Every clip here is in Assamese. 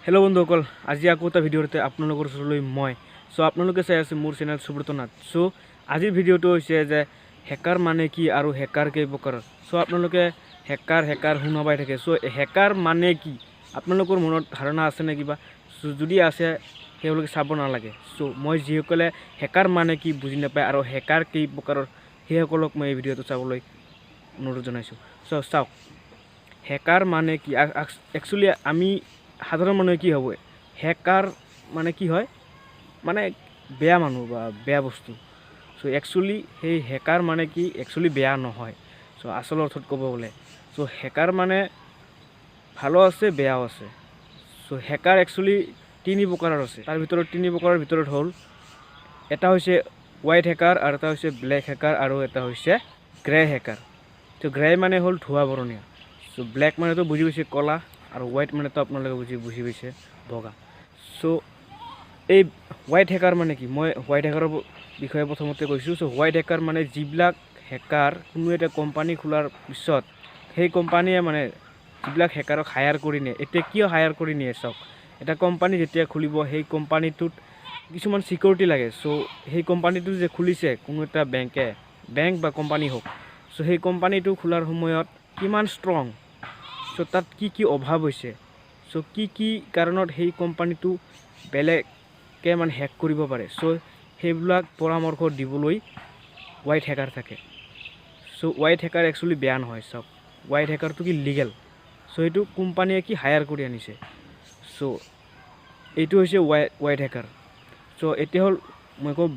हेलो बंधुসকল আজি আকৌ এটা ভিডিঅ'তে আপোনালোকৰ ওচৰলৈ মই সো আপোনালোকে চাই আছে মোৰ চেনেল সুব্ৰত নাথ সো আজিৰ ভিডিঅ'টো হৈছে যে হেকাৰ মানে কি আৰু হেকাৰ কেই প্ৰকাৰ সো আপোনালোকে হেকাৰ শুনা পাই থাকে সো হেকাৰ মানে কি আপোনালোকৰ মনত ধাৰণা আছে নে কিবা যদি আছে হেওলকে চাব নালাগে সো মই যিসকলে হেকাৰ মানে কি বুজি নাপায় আৰু হেকাৰ কেই প্ৰকাৰৰ হেসকলক মই এই ভিডিঅ'টো চাবলৈ অনুৰোধ জনাইছো সো চাওক হেকাৰ মানে কি একচুয়ালি আমি সাধাৰণ মানুষ কি হবে হেকাৰ মানে কি হয় মানে বেয়া মানুহ বা বেয়া বস্তু সো একচুয়ালি সেই হেকাৰ মানে কি একচুয়ালি বেয়া নহয় সো আসল অৰ্থত ক'ব গ'লে সো হেকাৰ মানে ভালো আছে বেয়াও আছে সো হেকাৰ একচুয়ালি তিনি প্ৰকাৰৰ আছে তাৰ ভিতৰত তিনি প্ৰকাৰৰ ভিতৰত হ'ল এটা হৈছে হোৱাইট হেকাৰ আৰু এটা হৈছে ব্লেক হেকাৰ আৰু এটা হৈছে গ্ৰে হেকাৰ তো গ্ৰে মানে হ'ল ধোৱা বৰণীয়া সো ব্লেক মানে তো বুজি পাইছে কলা আৰু হোৱাইট মানে তো আপোনালোকে বুজি পাইছে বগা সো এই হোৱাইট হেকাৰ মানে কি মই হোৱাইট হেকাৰৰ বিষয়ে প্ৰথমতে কৈছোঁ সো হোৱাইট হেকাৰ মানে যিবিলাক হেকাৰ কোনো এটা কোম্পানী খোলাৰ পিছত সেই কোম্পানীয়ে মানে যিবিলাক হেকাৰক হায়াৰ কৰি নিয়ে এতিয়া কিয় হায়াৰ কৰি নিয়ে চাওক এটা কোম্পানী যেতিয়া খুলিব সেই কোম্পানীটোত কিছুমান সিকিউৰিটি লাগে সো সেই কোম্পানীটো যে খুলিছে কোনো এটা বেংক বা কোম্পানী হোক সো সেই কোম্পানীটো খোলাৰ সময়ত কিমান ষ্ট্ৰং সো তাত কি অভাৱ হৈছে সো কি কাৰণত সেই কোম্পানীটো বেলেগে মানে হেক কৰিব পাৰে সো সেইবিলাক পৰামৰ্শ দিবলৈ হোৱাইট হেকাৰ থাকে সো হোৱাইট হেকাৰ একচুয়ালি বেয়া নহয় চাওক হোৱাইট হেকাৰটো কি লিগেল সো এইটো কোম্পানীয়ে কি হায়াৰ কৰি আনিছে সো এইটো হৈছে হোৱাইট হেকাৰ সো এতিয়া হ'ল মই কওঁ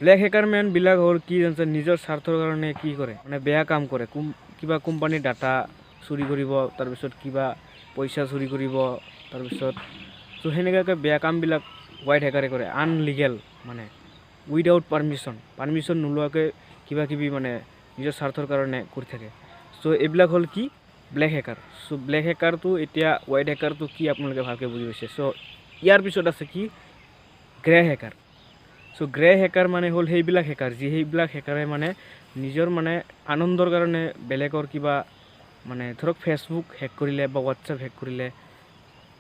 ব্লেক হেকাৰ মেনবিলাক হ'ল কি জানিছে নিজৰ স্বাৰ্থৰ কাৰণে কি কৰে মানে বেয়া কাম কৰে কিবা কোম্পানীৰ ডাটা চুৰি কৰিব তাৰপিছত কিবা পইচা চুৰি কৰিব তাৰপিছত সো সেনেকুৱাকৈ বেয়া কামবিলাক হোৱাইট হেকাৰে কৰে আনলিগেল মানে উইদাউট পাৰমিশ্যন নোলোৱাকৈ কিবা মানে নিজৰ স্বাৰ্থৰ কাৰণে কৰি থাকে সো এইবিলাক হ'ল কি ব্লেক হেকাৰ সো ব্লেক হেকাৰটো এতিয়া হোৱাইট হেকাৰটো কি আপোনালোকে ভালকৈ বুজি পাইছে সো ইয়াৰ পিছত আছে কি grey hacker so grey hacker মানে হ'ল সেইবিলাক হেকাৰে মানে নিজৰ মানে আনন্দৰ কাৰণে বেলেগৰ কিবা মানে ধৰক ফেচবুক হেক কৰিলে বা হোৱাটছআপ হেক কৰিলে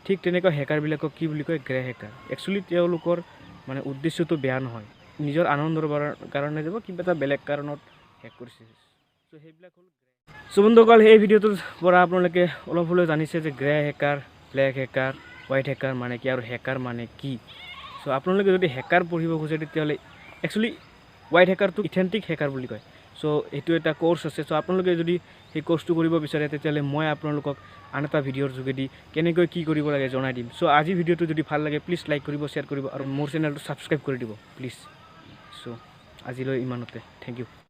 ঠিক তেনেকুৱা হেকাৰবিলাকক কি বুলি কয় গ্ৰে হেকাৰ একচুয়ালি তেওঁলোকৰ মানে উদ্দেশ্যটো বেয়া নহয় নিজৰ আনন্দৰ কাৰণে যাব কিবা এটা বেলেগ কাৰণত হেক কৰিছে সো সেইবিলাক হ'ল সো বন্ধুসকল এই ভিডিঅ'টোৰ পৰা আপোনালোকে অলপ হ'লেও জানিছে যে grey hacker black hacker white hacker মানে কি আৰু হেকাৰ মানে কি সো আপোনালোকে যদি হেকাৰ পঢ়িব খোজে তেতিয়াহ'লে একচুয়ালি হোৱাইট হেকাৰটো অথেন্টিক হেকাৰ বুলি কয় সো এইটো এটা কোৰ্স আছে সো আপোনালোকে যদি সেই কোৰ্সটো কৰিব বিচাৰে তেতিয়াহ'লে মই আপোনালোকক আন এটা ভিডিঅ'ৰ যোগেদি কেনেকৈ কি কৰিব লাগে জনাই দিম সো আজি ভিডিঅ'টো যদি ভাল লাগে প্লিজ লাইক কৰিব শ্বেয়াৰ কৰিব আৰু মোৰ চেনেলটো ছাবস্ক্ৰাইব কৰি দিব প্লিজ সো আজিলৈ ইমানতে থেংক ইউ